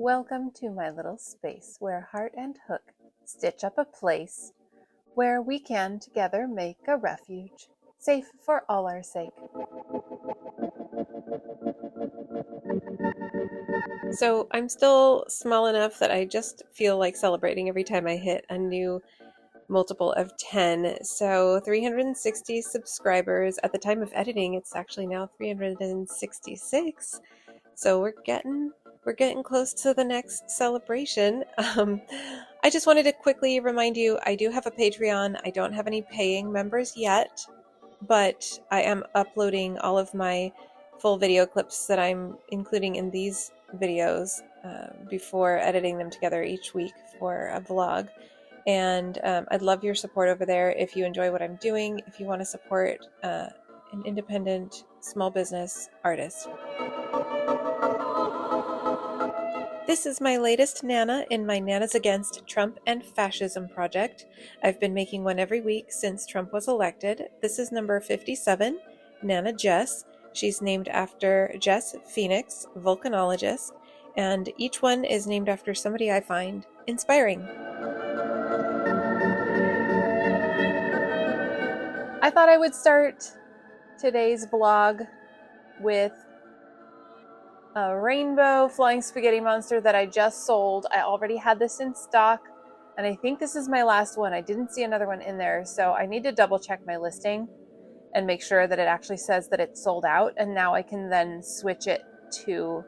Welcome to my little space where heart and hook stitch up a place where we can together make a refuge, safe for all our sake. So I'm still small enough that I just feel like celebrating every time I hit a new multiple of 10. So 360 subscribers. At the time of editing, it's actually now 366. So we're getting close to the next celebration. I just wanted to quickly remind you, I do have a Patreon. I don't have any paying members yet, but I am uploading all of my full video clips that I'm including in these videos before editing them together each week for a vlog. And I'd love your support over there if you enjoy what I'm doing, if you want to support an independent small business artist. This is my latest Nana in my Nanas Against Trump and Fascism project. I've been making one every week since Trump was elected. This is number 57, Nana Jess. She's named after Jess Phoenix, volcanologist, and each one is named after somebody I find inspiring. I thought I would start today's vlog with a rainbow flying spaghetti monster that I just sold. I already had this in stock, and I think this is my last one. I didn't see another one in there, so I need to double check my listing and make sure that it actually says that it's sold out, and now I can then switch it to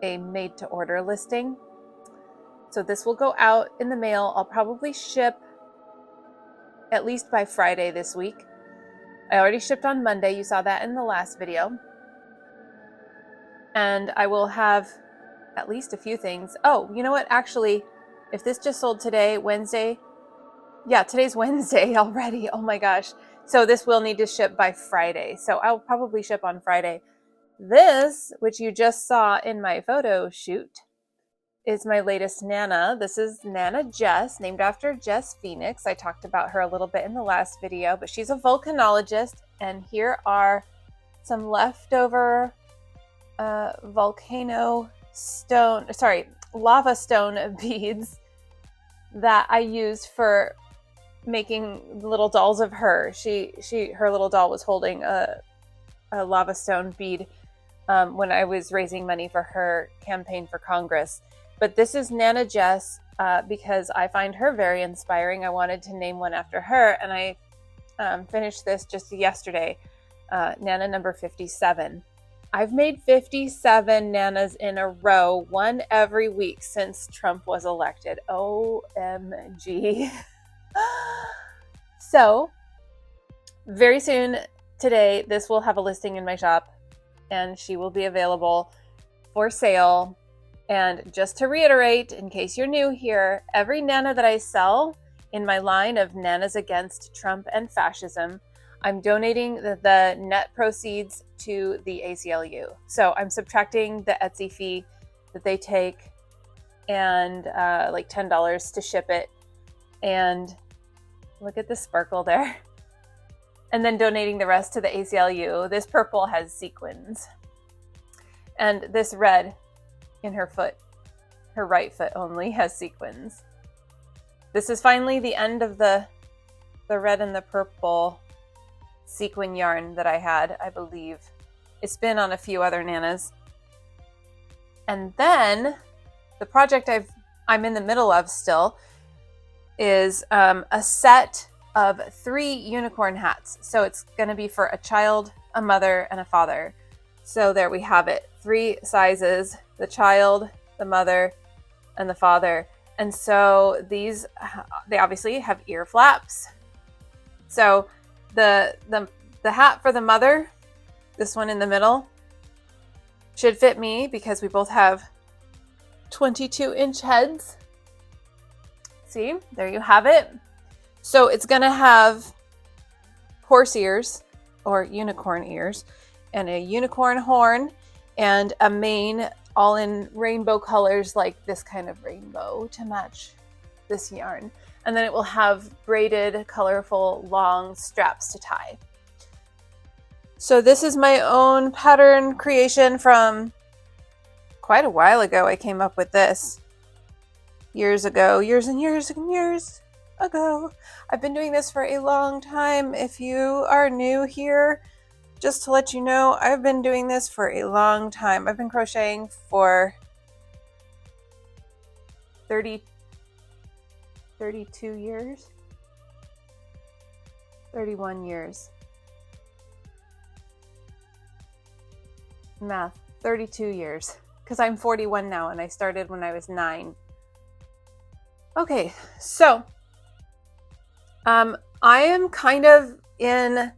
a made to order listing. So this will go out in the mail. I'll probably ship at least by Friday this week. I already shipped on Monday. You saw that in the last video. And I will have at least a few things. Oh, you know what? Actually, if this just sold today, Wednesday. Yeah, today's Wednesday already. Oh my gosh. So this will need to ship by Friday. So I'll probably ship on Friday. This, which you just saw in my photo shoot, is my latest Nana. This is Nana Jess, named after Jess Phoenix. I talked about her a little bit in the last video, but she's a volcanologist. And here are some leftover lava stone beads that I used for making little dolls of her. Her little doll was holding a lava stone bead when I was raising money for her campaign for Congress. But this is Nana Jess because I find her very inspiring. I wanted to name one after her, and I finished this just yesterday, Nana number 57. I've made 57 Nanas in a row, one every week since Trump was elected. OMG. So, very soon today, this will have a listing in my shop, and she will be available for sale. And just to reiterate, in case you're new here, every Nana that I sell in my line of Nanas Against Trump and Fascism, I'm donating the net proceeds to the ACLU. So I'm subtracting the Etsy fee that they take and like $10 to ship it. And look at the sparkle there. And then donating the rest to the ACLU. This purple has sequins. And this red in her foot, her right foot only, has sequins. This is finally the end of the red and the purple sequin yarn that I had, I believe. It's been on a few other Nanas. And then the project I'm in the middle of still is a set of 3 unicorn hats. So it's going to be for a child, a mother, and a father. So there we have it. 3 sizes: the child, the mother, and the father. And so these, they obviously have ear flaps. So the hat for the mother, this one in the middle, should fit me because we both have 22-inch heads. See, there you have it. So it's going to have horse ears or unicorn ears and a unicorn horn and a mane, all in rainbow colors, like this kind of rainbow to match this yarn. And then it will have braided, colorful, long straps to tie. So this is my own pattern creation from quite a while ago I came up with this. Years ago, years and years and years ago. I've been doing this for a long time. If you are new here, just to let you know, I've been doing this for a long time. I've been crocheting for 32 years, 31 years. Math, 32 years, because I'm 41 now and I started when I was 9. Okay, so I am kind of in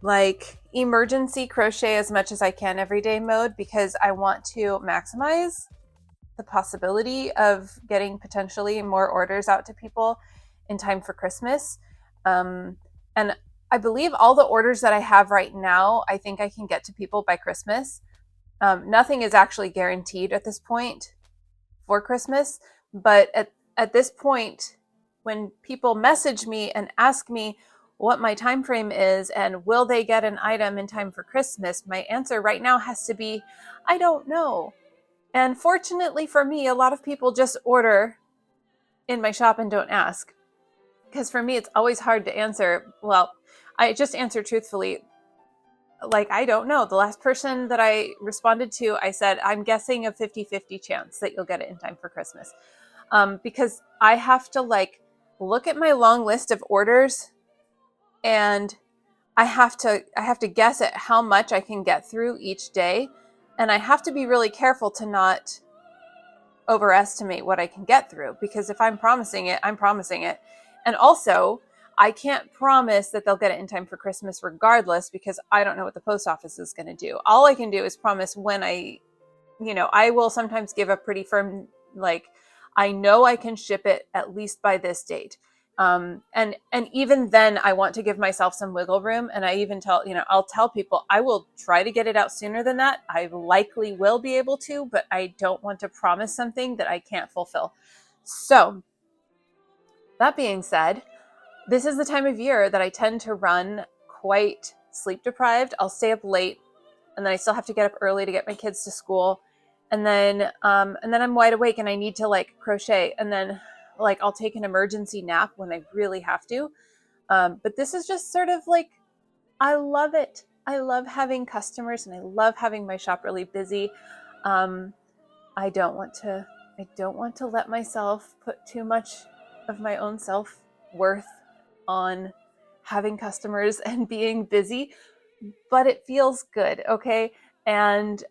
like emergency crochet as much as I can everyday mode because I want to maximize the possibility of getting potentially more orders out to people in time for Christmas. And I believe all the orders that I have right now, I think I can get to people by Christmas. Nothing is actually guaranteed at this point for Christmas, but at this point, when people message me and ask me what my time frame is and will they get an item in time for Christmas, my answer right now has to be, I don't know. And fortunately for me, a lot of people just order in my shop and don't ask. Because for me, it's always hard to answer. Well, I just answer truthfully. Like, I don't know. The last person that I responded to, I said, I'm guessing a 50-50 chance that you'll get it in time for Christmas. Because I have to like look at my long list of orders and I have to guess at how much I can get through each day. And I have to be really careful to not overestimate what I can get through, because if I'm promising it, I'm promising it. And also, I can't promise that they'll get it in time for Christmas regardless, because I don't know what the post office is going to do. All I can do is promise when I will sometimes give a pretty firm, like, I know I can ship it at least by this date. And even then I want to give myself some wiggle room. And I even I'll tell people I will try to get it out sooner than that. I likely will be able to, but I don't want to promise something that I can't fulfill. So that being said, this is the time of year that I tend to run quite sleep deprived. I'll stay up late and then I still have to get up early to get my kids to school. And then I'm wide awake and I need to like crochet. And then like I'll take an emergency nap when I really have to. But this is just sort of like, I love it. I love having customers and I love having my shop really busy. I don't want to let myself put too much of my own self-worth on having customers and being busy, but it feels good. Okay. And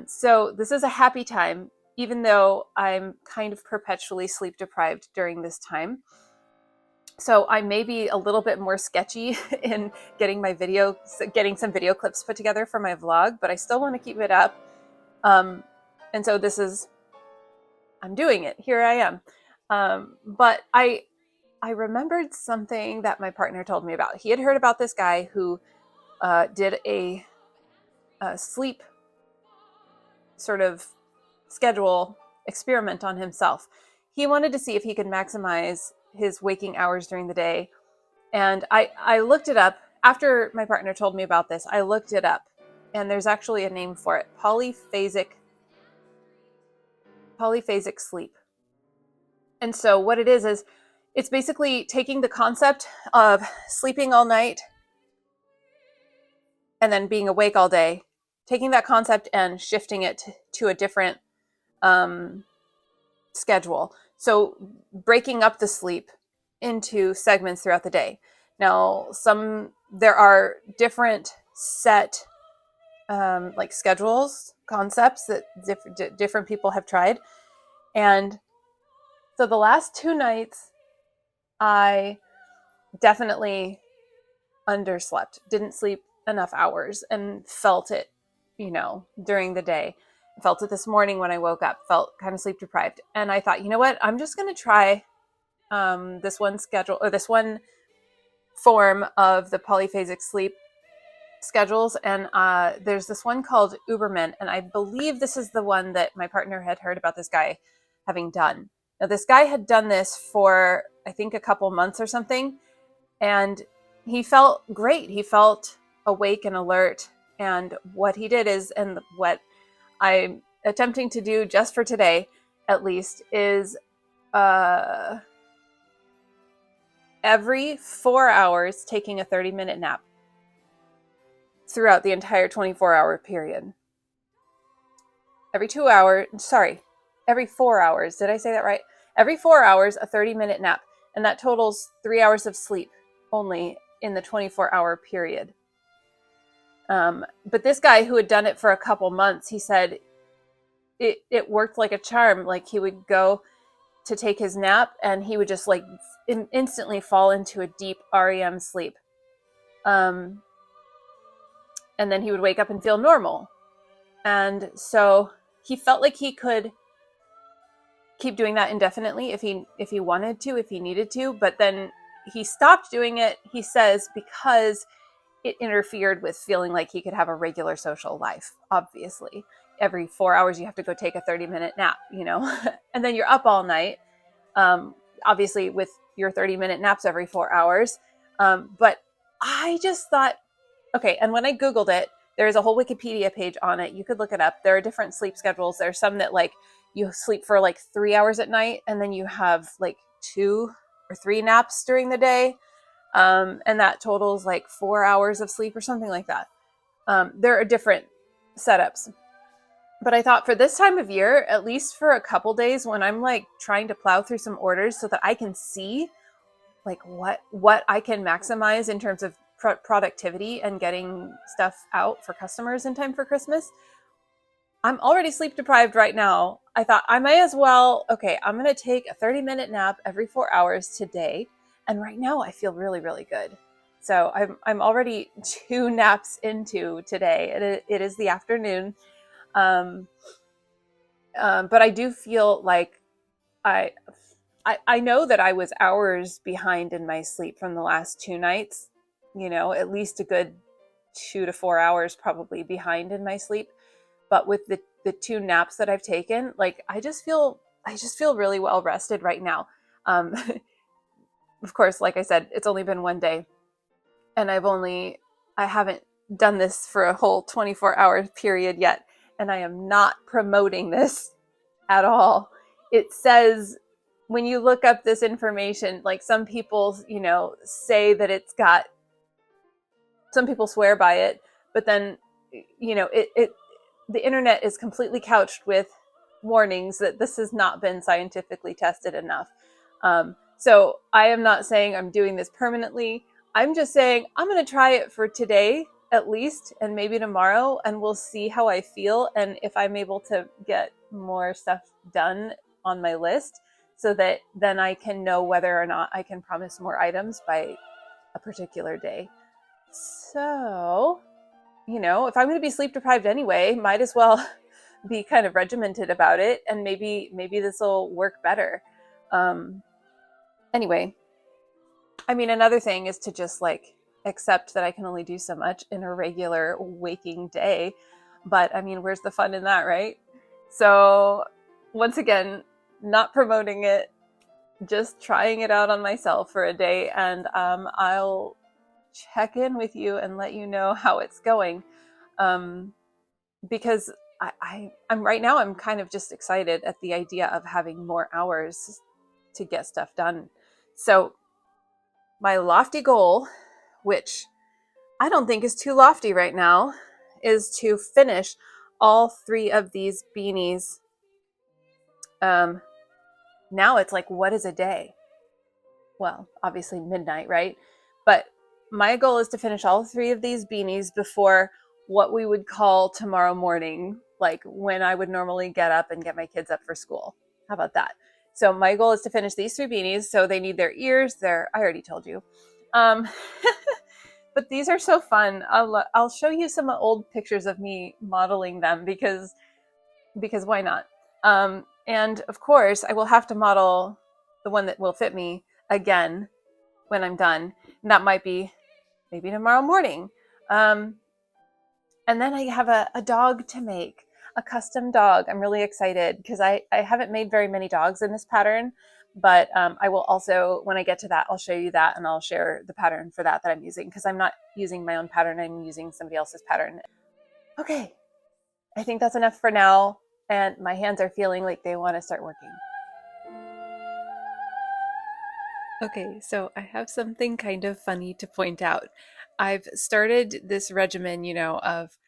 so this is a happy time, even though I'm kind of perpetually sleep deprived during this time. So I may be a little bit more sketchy in getting some video clips put together for my vlog, but I still want to keep it up. And so I'm doing it. Here I am. But I remembered something that my partner told me about. He had heard about this guy who did a sleep sort of schedule experiment on himself. He wanted to see if he could maximize his waking hours during the day. And I looked it up. After my partner told me about this, I looked it up. And there's actually a name for it. Polyphasic sleep. And so what it is it's basically taking the concept of sleeping all night and then being awake all day, taking that concept and shifting it to a different schedule. So breaking up the sleep into segments throughout the day. Now, there are different set like schedules, concepts that different people have tried. And so the last 2 nights, I definitely underslept, didn't sleep enough hours, and felt it, during the day. I felt it this morning when I woke up, felt kind of sleep deprived. And I thought, you know what, I'm just going to try this one schedule, or this one form of the polyphasic sleep schedules. And there's this one called Uberman. And I believe this is the one that my partner had heard about this guy having done. Now, this guy had done this for, I think, a couple months or something. And he felt great. He felt awake and alert. And what he did is, and what I attempting to do just for today, at least, is every 4 hours taking a 30-minute nap throughout the entire 24-hour period. Every 4 hours. Did I say that right? Every 4 hours, a 30-minute nap. And that totals 3 hours of sleep only in the 24-hour period. But this guy who had done it for a couple months, he said it worked like a charm. Like, he would go to take his nap and he would just like instantly fall into a deep REM sleep. And then he would wake up and feel normal. And so he felt like he could keep doing that indefinitely if he wanted to, if he needed to. But then he stopped doing it, he says, because it interfered with feeling like he could have a regular social life. Obviously, every 4 hours you have to go take a 30-minute nap, you know, and then you're up all night. Obviously, with your 30-minute naps every 4 hours. But I just thought, okay. And when I Googled it, there's a whole Wikipedia page on it. You could look it up. There are different sleep schedules. There's some that like you sleep for like 3 hours at night, and then you have like 2 or 3 naps during the day. And that totals like 4 hours of sleep or something like that. There are different setups. But I thought for this time of year, at least for a couple days when I'm like trying to plow through some orders so that I can see like what I can maximize in terms of productivity and getting stuff out for customers in time for Christmas. I'm already sleep deprived right now. I thought I might as well, okay, I'm going to take a 30-minute nap every 4 hours today. And right now I feel really, really good. So I'm already 2 naps into today. It is the afternoon. But I do feel like I know that I was hours behind in my sleep from the last 2 nights, you know, at least a good 2 to 4 hours probably behind in my sleep. But with the 2 naps that I've taken, like I just feel really well rested right now. Of course, like I said, it's only been 1 day, and I haven't done this for a whole 24-hour period yet, and I am not promoting this at all. It says when you look up this information, like some people, you know, say that it's got, some people swear by it, but then, you know, the internet is completely couched with warnings that this has not been scientifically tested enough. So I am not saying I'm doing this permanently. I'm just saying I'm going to try it for today at least, and maybe tomorrow, and we'll see how I feel and if I'm able to get more stuff done on my list, so that then I can know whether or not I can promise more items by a particular day. So, you know, if I'm going to be sleep deprived anyway, might as well be kind of regimented about it, and maybe this will work better. Anyway, I mean, another thing is to just like accept that I can only do so much in a regular waking day. But I mean, where's the fun in that, right? So once again, not promoting it, just trying it out on myself for a day, and I'll check in with you and let you know how it's going. Because I'm right now, I'm kind of just excited at the idea of having more hours to get stuff done. So my lofty goal, which I don't think is too lofty right now, is to finish all 3 of these beanies. Now it's like, what is a day? Well, obviously midnight, right? But my goal is to finish all 3 of these beanies before what we would call tomorrow morning, like when I would normally get up and get my kids up for school. How about that? So my goal is to finish these 3 beanies. So they need their ears. I already told you. But these are so fun. I'll show you some old pictures of me modeling them because why not? And of course, I will have to model the one that will fit me again when I'm done. And that might be maybe tomorrow morning. And then I have a dog to make, a custom dog. I'm really excited because I haven't made very many dogs in this pattern, but I will also, when I get to that, I'll show you that, and I'll share the pattern for that I'm using, because I'm not using my own pattern, I'm using somebody else's pattern. Okay, I think that's enough for now. and my hands are feeling like they want to start working. Okay, so I have something kind of funny to point out. I've started this regimen, of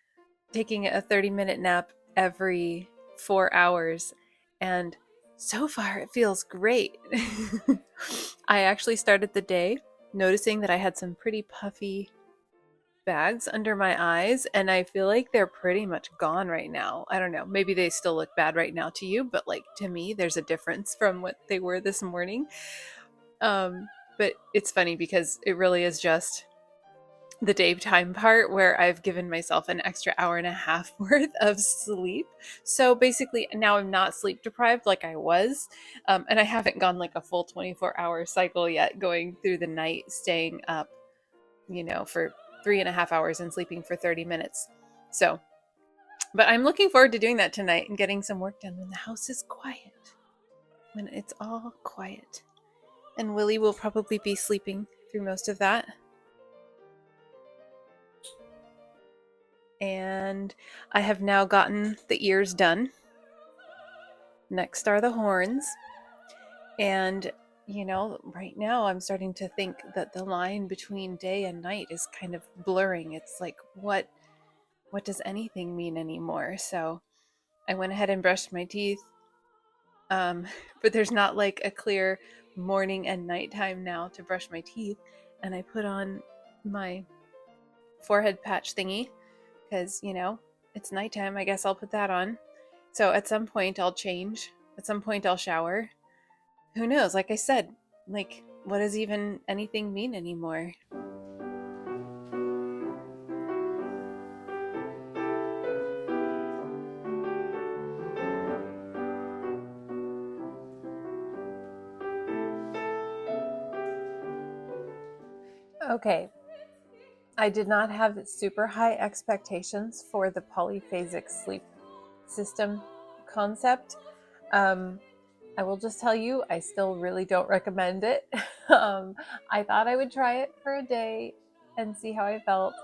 taking a 30-minute nap every 4 hours, and so far it feels great. I actually started the day noticing that I had some pretty puffy bags under my eyes, and I feel like they're pretty much gone right now. I don't know, maybe they still look bad right now to you, but like to me, there's a difference from what they were this morning. But it's funny because it really is just the daytime part where I've given myself an extra hour and a half worth of sleep. So basically now I'm not sleep deprived like I was. And I haven't gone like a full 24-hour cycle yet, going through the night, staying up, for 3.5 hours and sleeping for 30 minutes. So, but I'm looking forward to doing that tonight and getting some work done when the house is quiet, when it's all quiet. And Willie will probably be sleeping through most of that. And I have now gotten the ears done. Next are the horns. And, right now I'm starting to think that the line between day and night is kind of blurring. It's like, what does anything mean anymore? So I went ahead and brushed my teeth. But there's not like a clear morning and nighttime now to brush my teeth. And I put on my forehead patch thingy because, it's nighttime. I guess I'll put that on. So at some point I'll change. At some point I'll shower. Who knows? Like I said, like, what does even anything mean anymore? Okay. I did not have super high expectations for the polyphasic sleep system concept. I will just tell you, I still really don't recommend it. I thought I would try it for a day and see how I felt.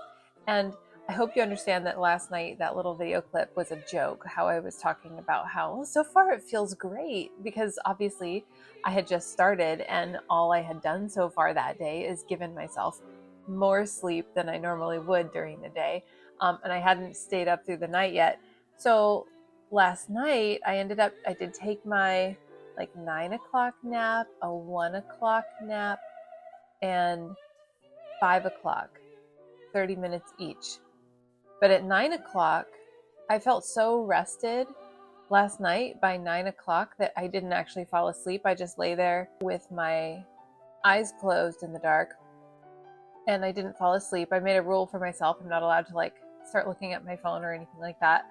And I hope you understand that last night, that little video clip was a joke, how I was talking about how, well, so far it feels great, because obviously I had just started and all I had done so far that day is given myself more sleep than I normally would during the day. And I hadn't stayed up through the night yet. So last night I did take my 9 o'clock nap, a 1 o'clock nap, and 5 o'clock, 30 minutes each. But at 9 o'clock, I felt so rested last night by 9 o'clock that I didn't actually fall asleep. I just lay there with my eyes closed in the dark, and I didn't fall asleep. I made a rule for myself. I'm not allowed to start looking at my phone or anything like that.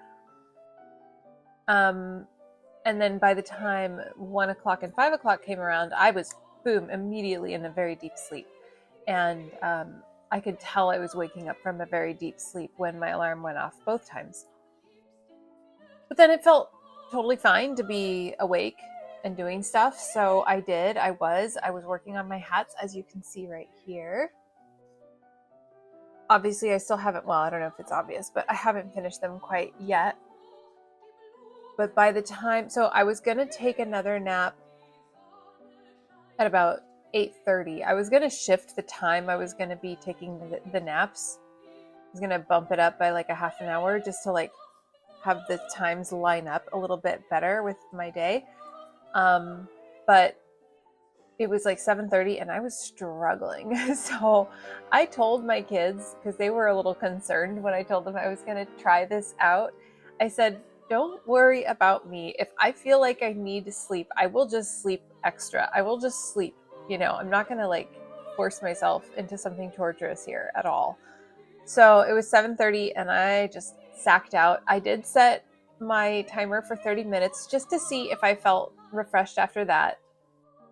And then by the time 1 o'clock and 5 o'clock came around, I was, boom, immediately in a very deep sleep. And I could tell I was waking up from a very deep sleep when my alarm went off both times. But then it felt totally fine to be awake and doing stuff. So I did. I was working on my hats, as you can see right here. Obviously, I still haven't, well, I don't know if it's obvious, but I haven't finished them quite yet. But by the time, so I was going to take another nap at about 8:30. I was going to shift the time I was going to be taking the naps. I was going to bump it up by a half an hour just to have the times line up a little bit better with my day. But it was 7:30 and I was struggling. So I told my kids, because they were a little concerned when I told them I was going to try this out. I said, don't worry about me. If I feel like I need to sleep, I will just sleep extra. I will just sleep. I'm not going to force myself into something torturous here at all. So it was 7:30 and I just sacked out. I did set my timer for 30 minutes just to see if I felt refreshed after that,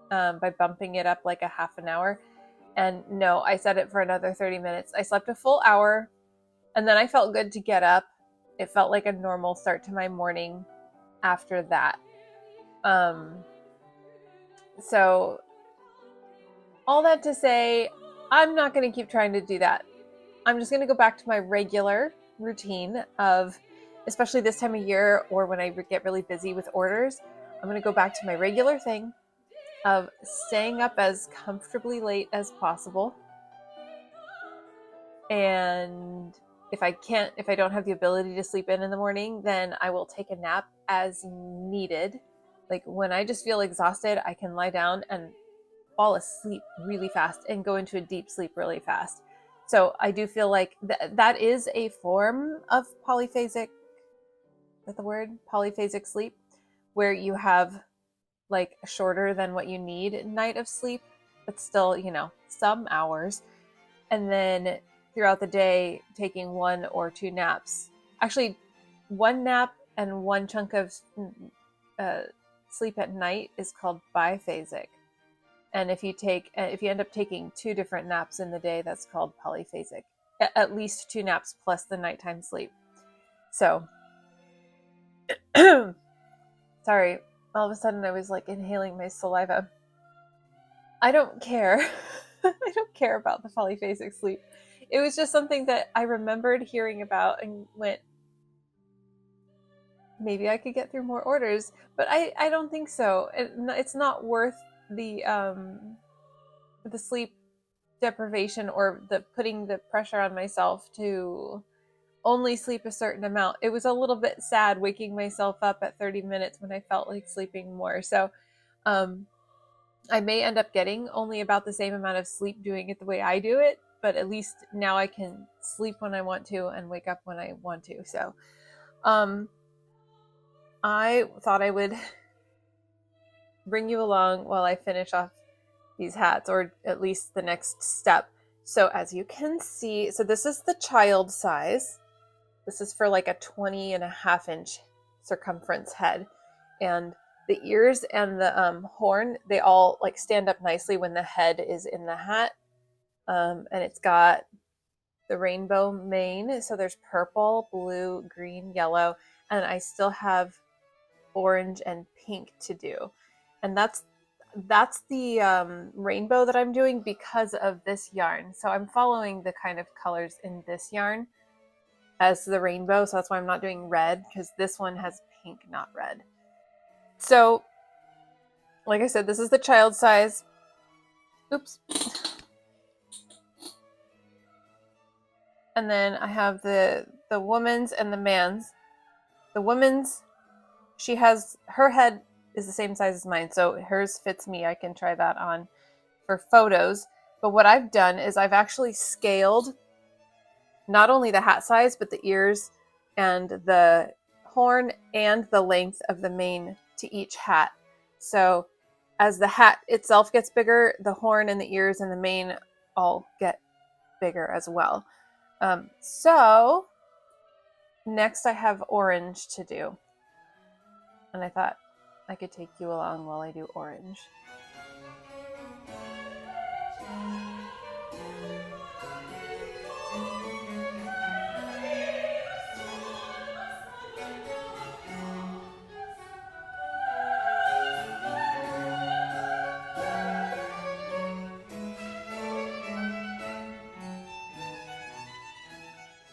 by bumping it up a half an hour. And no, I set it for another 30 minutes. I slept a full hour and then I felt good to get up. It felt like a normal start to my morning after that. So all that to say, I'm not going to keep trying to do that. I'm just going to go back to my regular routine of especially this time of year or when I get really busy with orders, I'm going to go back to my regular thing of staying up as comfortably late as possible. And if I don't have the ability to sleep in the morning, then I will take a nap as needed. Like when I just feel exhausted, I can lie down and fall asleep really fast and go into a deep sleep really fast. So I do feel like that is a form of polyphasic, is that the word? Polyphasic sleep, where you have like a shorter than what you need night of sleep, but still, some hours. And then throughout the day, taking 1 or 2 naps. Actually, 1 nap and 1 chunk of sleep at night is called biphasic. And if you end up taking 2 different naps in the day, that's called polyphasic. At least 2 naps plus the nighttime sleep. So, sorry, all of a sudden I was like inhaling my saliva. I don't care. I don't care about the polyphasic sleep. It was just something that I remembered hearing about and went, maybe I could get through more orders, but I don't think so. It's not worth the sleep deprivation or the putting the pressure on myself to only sleep a certain amount. It was a little bit sad waking myself up at 30 minutes when I felt like sleeping more. So I may end up getting only about the same amount of sleep doing it the way I do it, but at least now I can sleep when I want to and wake up when I want to. So I thought I would bring you along while I finish off these hats, or at least the next step. So as you can see, so this is the child size. This is for like a 20.5-inch circumference head. And the ears and the horn, they all like stand up nicely when the head is in the hat. And it's got the rainbow mane. So there's purple, blue, green, yellow, and I still have orange and pink to do. And that's the rainbow that I'm doing because of this yarn. So I'm following the kind of colors in this yarn as the rainbow. So that's why I'm not doing red, because this one has pink, not red. So like I said, this is the child size. Oops. And then I have the woman's and the man's. The woman's, her head is the same size as mine, so hers fits me. I can try that on for photos. But what I've done is I've actually scaled not only the hat size, but the ears and the horn and the length of the mane to each hat. So as the hat itself gets bigger, the horn and the ears and the mane all get bigger as well. So next I have orange to do. And I thought I could take you along while I do orange.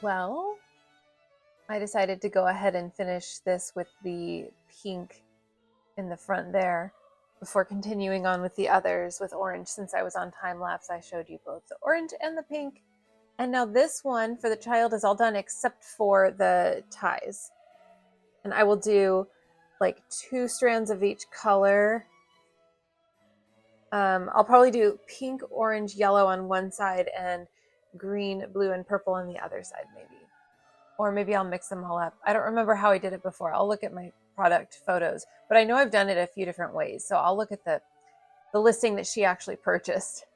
Well, I decided to go ahead and finish this with the pink in the front there before continuing on with the others with orange. Since I was on time lapse, I showed you both the orange and the pink. And now this one for the child is all done except for the ties. And I will do like 2 strands of each color. I'll probably do pink, orange, yellow on one side and green, blue, and purple on the other side maybe. Or maybe I'll mix them all up. I don't remember how I did it before. I'll look at my product photos, but I know I've done it a few different ways. So I'll look at the listing that she actually purchased.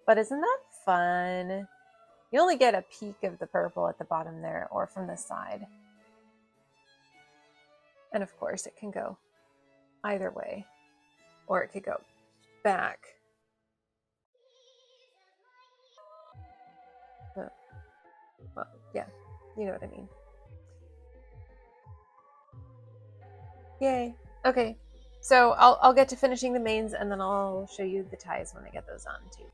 But isn't that fun? You only get a peek of the purple at the bottom there or from the side. And of course it can go either way, or it could go back. Well, yeah, you know what I mean. Yay. Okay, so I'll get to finishing the mains and then I'll show you the ties when I get those on too.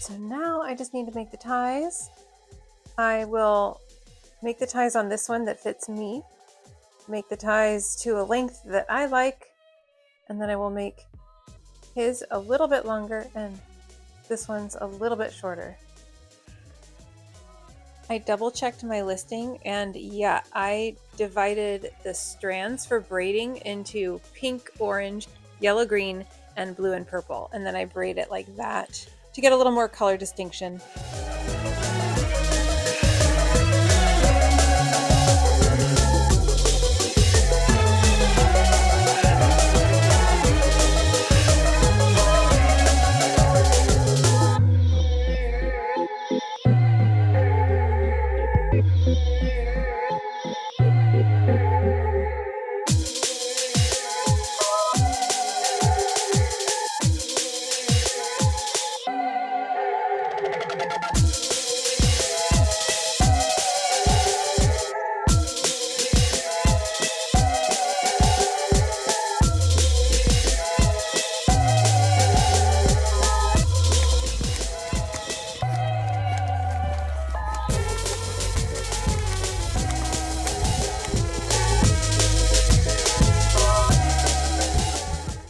So now I just need to make the ties. I will make the ties on this one that fits me, make the ties to a length that I like, and then I will make his a little bit longer and this one's a little bit shorter. I double checked my listing, and yeah, I divided the strands for braiding into pink, orange, yellow, green, and blue and purple, and then I braid it like that to get a little more color distinction.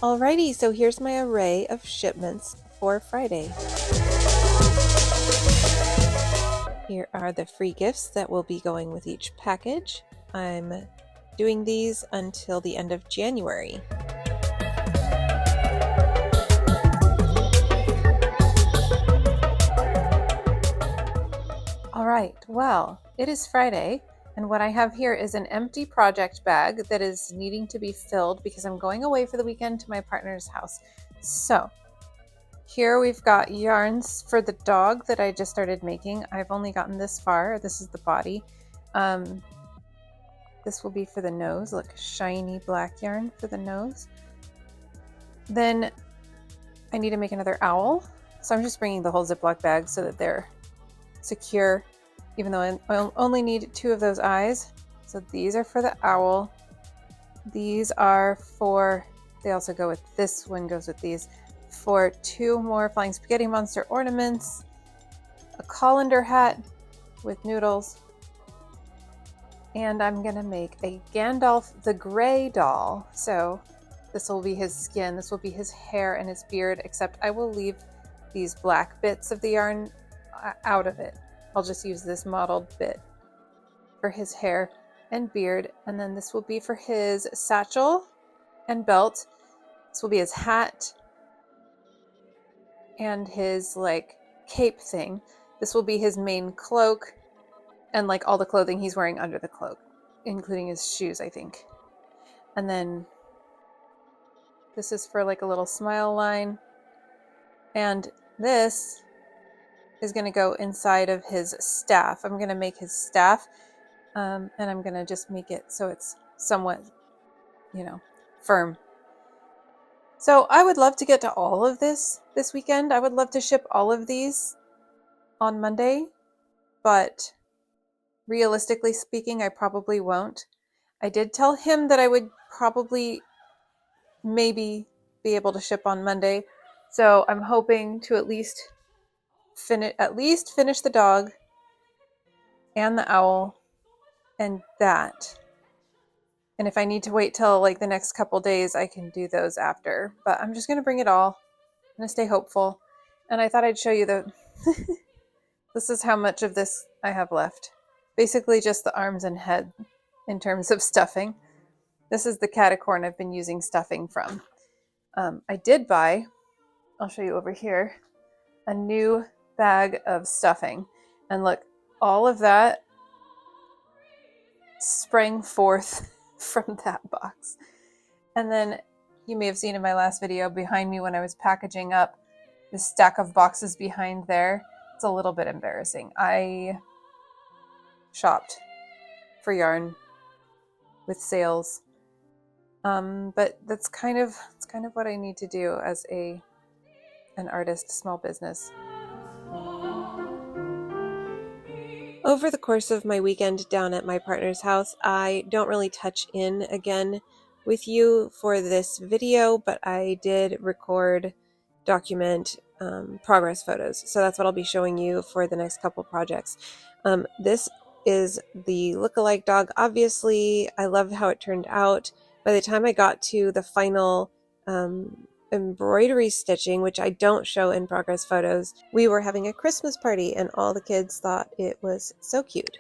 Alrighty, so here's my array of shipments for Friday. Here are the free gifts that will be going with each package. I'm doing these until the end of January. Alright, well, it is Friday. And what I have here is an empty project bag that is needing to be filled because I'm going away for the weekend to my partner's house. So here we've got yarns for the dog that I just started making. I've only gotten this far. This is the body. This will be for the nose. Look, shiny black yarn for the nose. Then I need to make another owl. So I'm just bringing the whole Ziploc bag so that they're secure, even though I only need 2 of those eyes. So these are for the owl. These are for, they also go with, this one goes with these, for 2 more Flying Spaghetti Monster ornaments, a colander hat with noodles, and I'm gonna make a Gandalf the Grey doll. So this will be his skin, this will be his hair and his beard, except I will leave these black bits of the yarn out of it. I'll just use this mottled bit for his hair and beard, and then this will be for his satchel and belt. This will be his hat and his like cape thing. This will be his main cloak and like all the clothing he's wearing under the cloak, including his shoes, I think. And then this is for like a little smile line, and this is going to go inside of his staff. I'm going to make his staff, and I'm going to just make it so it's somewhat, firm. So I would love to get to all of this weekend. I would love to ship all of these on Monday, but realistically speaking, I probably won't. I did tell him that I would probably maybe be able to ship on Monday, so I'm hoping to at least finish the dog and the owl and that. And if I need to wait till like the next couple days, I can do those after. But I'm just going to bring it all. I'm going to stay hopeful. And I thought I'd show you this is how much of this I have left. Basically just the arms and head in terms of stuffing. This is the catacorn I've been using stuffing from. I did buy, I'll show you over here, a new bag of stuffing, and look, all of that sprang forth from that box. And then you may have seen in my last video behind me when I was packaging up the stack of boxes behind there. It's a little bit embarrassing. I shopped for yarn with sales, but it's kind of what I need to do as an artist, small business. Over the course of my weekend down at my partner's house, I don't really touch in again with you for this video, but I did record, document progress photos. So that's what I'll be showing you for the next couple projects. This is the lookalike dog. Obviously, I love how it turned out. By the time I got to the final embroidery stitching, which I don't show in progress photos, we were having a Christmas party and all the kids thought it was so cute.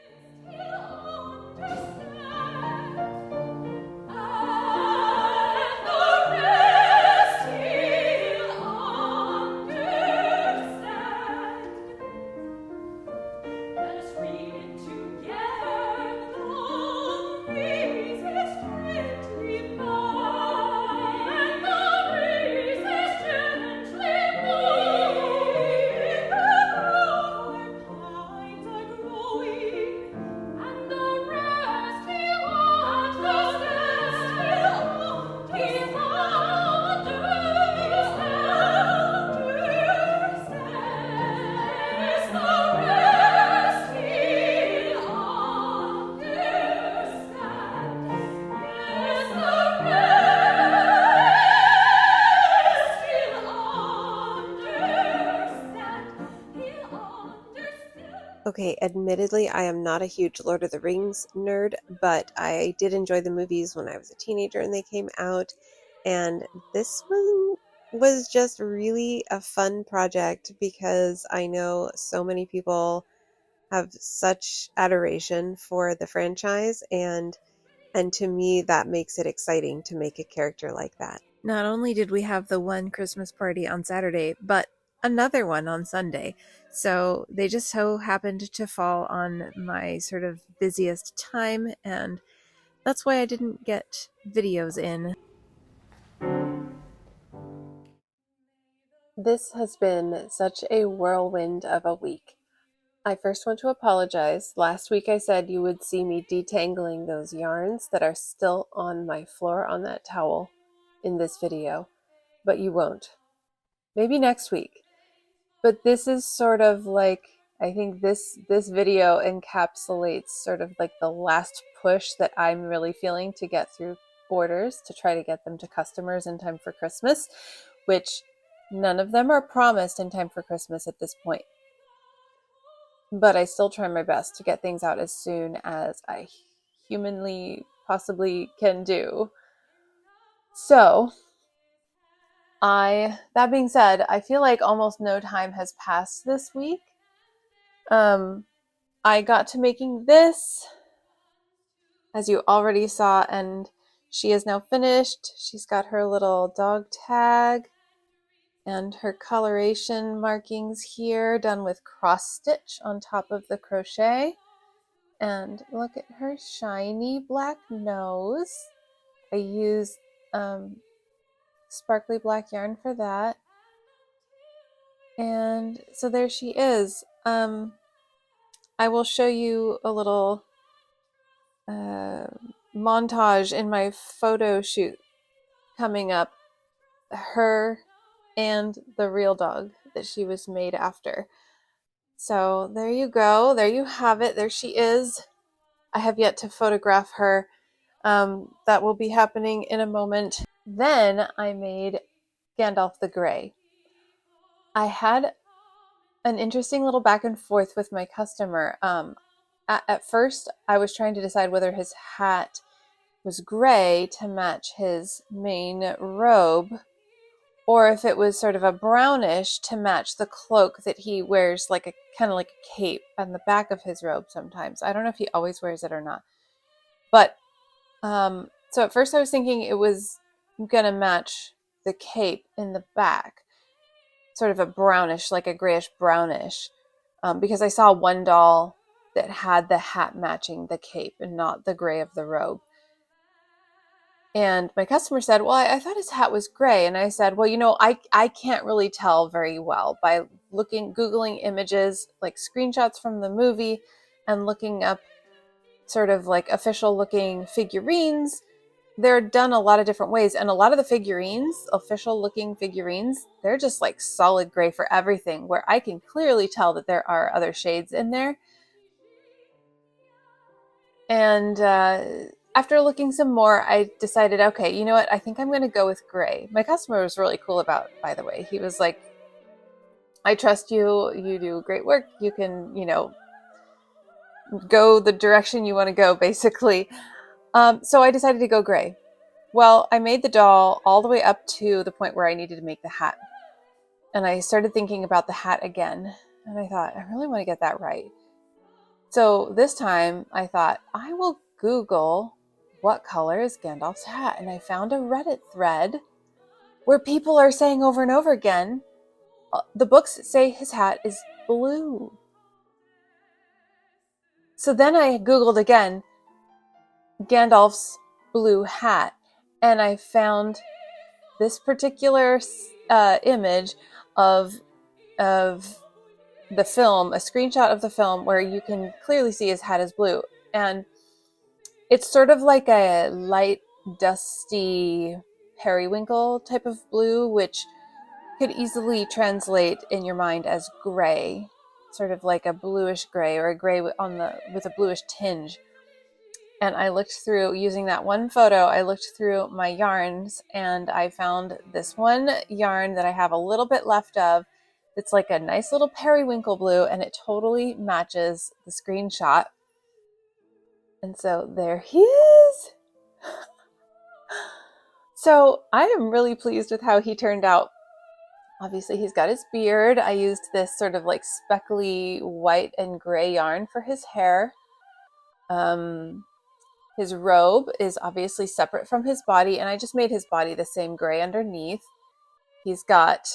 Okay, admittedly, I am not a huge Lord of the Rings nerd, but I did enjoy the movies when I was a teenager and they came out, and this one was just really a fun project because I know so many people have such adoration for the franchise, and to me that makes it exciting to make a character like that. Not only did we have the one Christmas party on Saturday, but another one on Sunday. So they just so happened to fall on my sort of busiest time, and that's why I didn't get videos in. This has been such a whirlwind of a week. I first want to apologize. Last week I said you would see me detangling those yarns that are still on my floor on that towel in this video, but you won't. Maybe next week. But this is sort of like, I think this video encapsulates sort of like the last push that I'm really feeling to get through orders, to try to get them to customers in time for Christmas, which none of them are promised in time for Christmas at this point. But I still try my best to get things out as soon as I humanly possibly can do. So, that being said, I feel like almost no time has passed this week. I got to making this, as you already saw, and she is now finished. She's got her little dog tag and her coloration markings here, done with cross stitch on top of the crochet. And look at her shiny black nose. I used sparkly black yarn for that. And so there she is. I will show you a little montage in my photo shoot coming up. Her and the real dog that she was made after. So there you go. There you have it. There she is. I have yet to photograph her. That will be happening in a moment. Then I made Gandalf the Grey. I had an interesting little back and forth with my customer. At first, I was trying to decide whether his hat was gray to match his main robe, or if it was sort of a brownish to match the cloak that he wears, like a kind of like a cape on the back of his robe sometimes. I don't know if he always wears it or not. But so at first I was thinking it was gonna match the cape in the back, sort of a brownish, like a grayish brownish, because I saw one doll that had the hat matching the cape and not the gray of the robe. And my customer said, well, I thought his hat was gray. And I said, well, you know, I can't really tell very well by Googling images, like screenshots from the movie, and looking up sort of like official looking figurines. They're done a lot of different ways. And a lot of the figurines, official looking figurines, they're just like solid gray for everything, where I can clearly tell that there are other shades in there. And after looking some more, I decided, okay, you know what? I think I'm going to go with gray. My customer was really cool about it, by the way. He was like, I trust you. You do great work. You can, go the direction you want to go, basically. So I decided to go gray. Well, I made the doll all the way up to the point where I needed to make the hat. And I started thinking about the hat again. And I thought, I really want to get that right. So this time I thought, I will Google what color is Gandalf's hat. And I found a Reddit thread where people are saying over and over again, the books say his hat is blue. So then I Googled again, Gandalf's blue hat. And I found this particular image of the film, a screenshot of the film where you can clearly see his hat is blue. And it's sort of like a light, dusty periwinkle type of blue, which could easily translate in your mind as gray, sort of like a bluish gray or a gray with a bluish tinge. And I looked through, using that one photo, I looked through my yarns and I found this one yarn that I have a little bit left of. It's like a nice little periwinkle blue and it totally matches the screenshot. And so there he is. So I am really pleased with how he turned out. Obviously he's got his beard. I used this sort of like speckly white and gray yarn for his hair. His robe is obviously separate from his body, and I just made his body the same gray underneath. He's got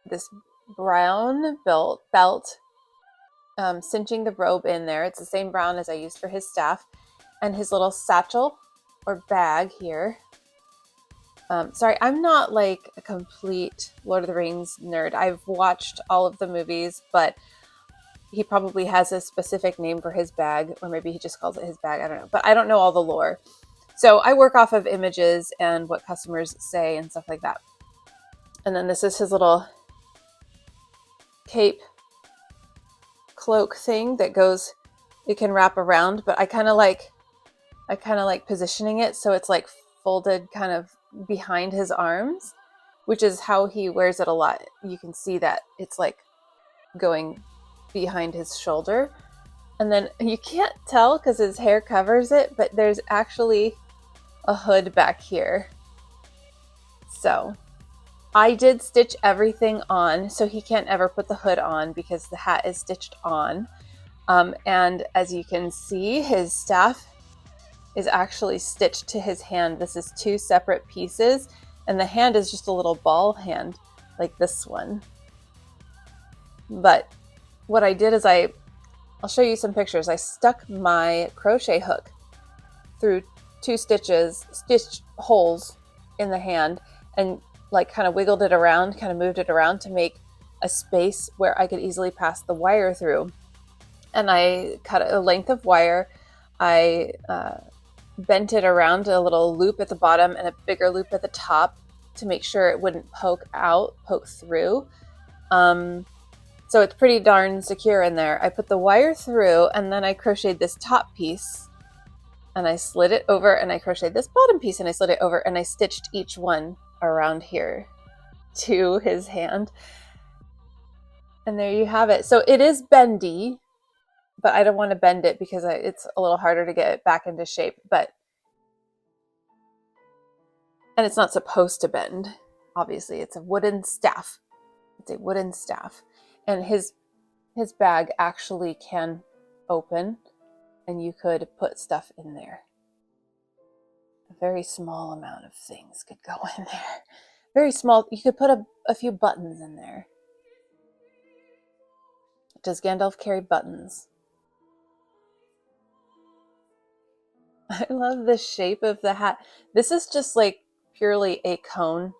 this brown belt cinching the robe in there. It's the same brown as I used for his staff. And his little satchel or bag here. Sorry, I'm not like a complete Lord of the Rings nerd. I've watched all of the movies, but he probably has a specific name for his bag, or maybe he just calls it his bag. I don't know, but I don't know all the lore. So I work off of images and what customers say and stuff like that. And then this is his little cape cloak thing that goes, it can wrap around, but I kind of like positioning it so it's like folded kind of behind his arms, which is how he wears it a lot. You can see that it's like going behind his shoulder. And then you can't tell because his hair covers it, but there's actually a hood back here. So I did stitch everything on, so he can't ever put the hood on because the hat is stitched on. And as you can see, his staff is actually stitched to his hand. This is two separate pieces, and the hand is just a little ball hand like this one. But what I did is I'll show you some pictures. I stuck my crochet hook through two stitched holes in the hand, and like kind of wiggled it around, kind of moved it around to make a space where I could easily pass the wire through. And I cut a length of wire. I bent it around a little loop at the bottom and a bigger loop at the top to make sure it wouldn't poke through. So it's pretty darn secure in there. I put the wire through, and then I crocheted this top piece and I slid it over, and I crocheted this bottom piece and I slid it over, and I stitched each one around here to his hand. And there you have it. So it is bendy, but I don't want to bend it because it's a little harder to get it back into shape. And it's not supposed to bend. Obviously, it's a wooden staff. It's a wooden staff. And his bag actually can open, and you could put stuff in there. A very small amount of things could go in there. Very small. You could put a few buttons in there. Does Gandalf carry buttons? I love the shape of the hat. This is just like purely a cone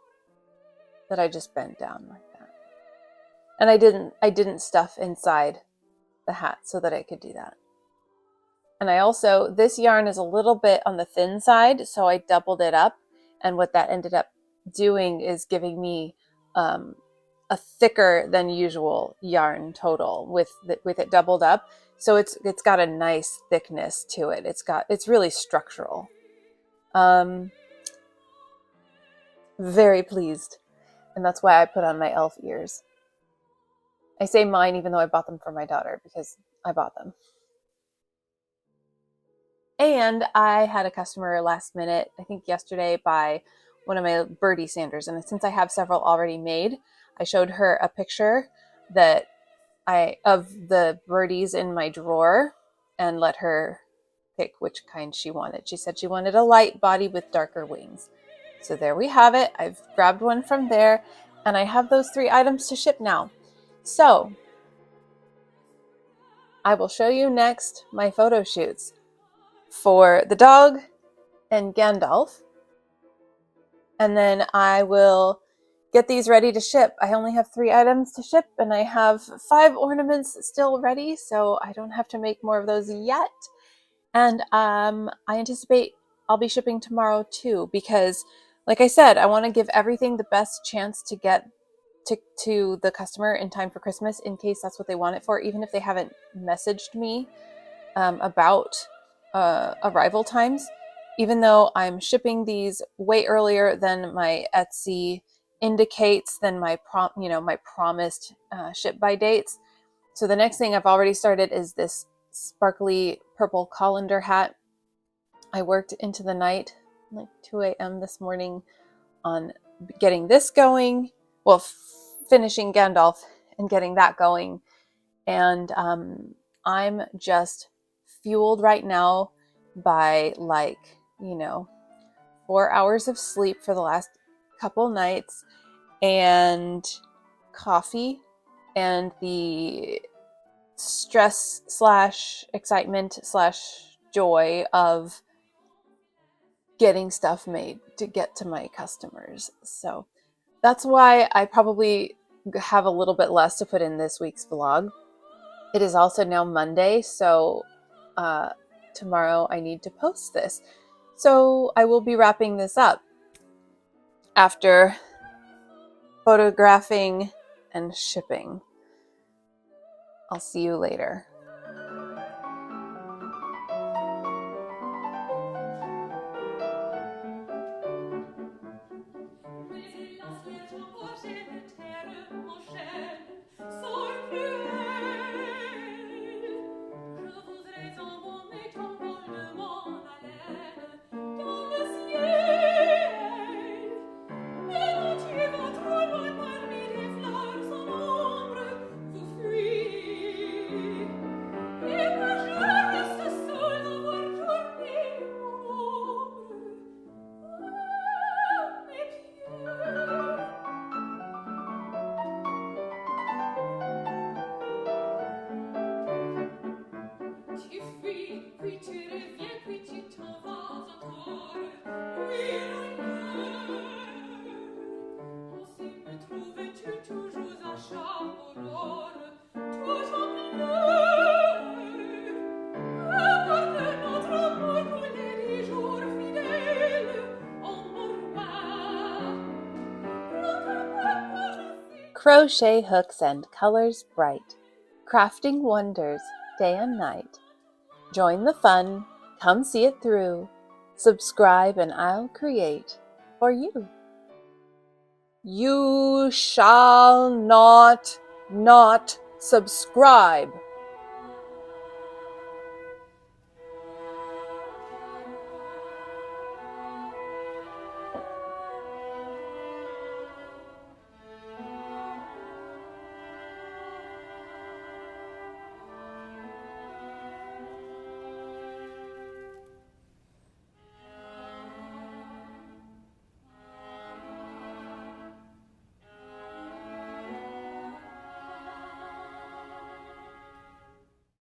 that I just bent down like that. And I didn't stuff inside the hat so that I could do that. And I also, this yarn is a little bit on the thin side, so I doubled it up. And what that ended up doing is giving me a thicker than usual yarn total with it doubled up. So it's got a nice thickness to it. It's really structural. Very pleased. And that's why I put on my elf ears. I say mine even though I bought them for my daughter because I bought them. And I had a customer last minute, I think yesterday, buy one of my birdie sanders. And since I have several already made, I showed her a picture of the birdies in my drawer and let her pick which kind she wanted. She said she wanted a light body with darker wings. So there we have it. I've grabbed one from there, and I have those 3 items to ship now. So I will show you next my photo shoots for the dog and Gandalf. And then I will get these ready to ship. I only have 3 items to ship, and I have 5 ornaments still ready, so I don't have to make more of those yet. And I anticipate I'll be shipping tomorrow too, because like I said, I want to give everything the best chance to get to the customer in time for Christmas, in case that's what they want it for, even if they haven't messaged me about arrival times. Even though I'm shipping these way earlier than my Etsy indicates, than my promised ship by dates. So the next thing I've already started is this sparkly purple colander hat. I worked into the night, like 2 a.m. this morning, on getting this going. Well, finishing Gandalf and getting that going. And I'm just fueled right now by 4 hours of sleep for the last couple nights, and coffee, and the stress / excitement / joy of getting stuff made to get to my customers. So that's why I probably have a little bit less to put in this week's vlog. It is also now Monday, so tomorrow I need to post this. So I will be wrapping this up after photographing and shipping. I'll see you later. Crochet hooks and colors bright, crafting wonders day and night. Join the fun, come see it through. Subscribe and I'll create for you. You shall not subscribe.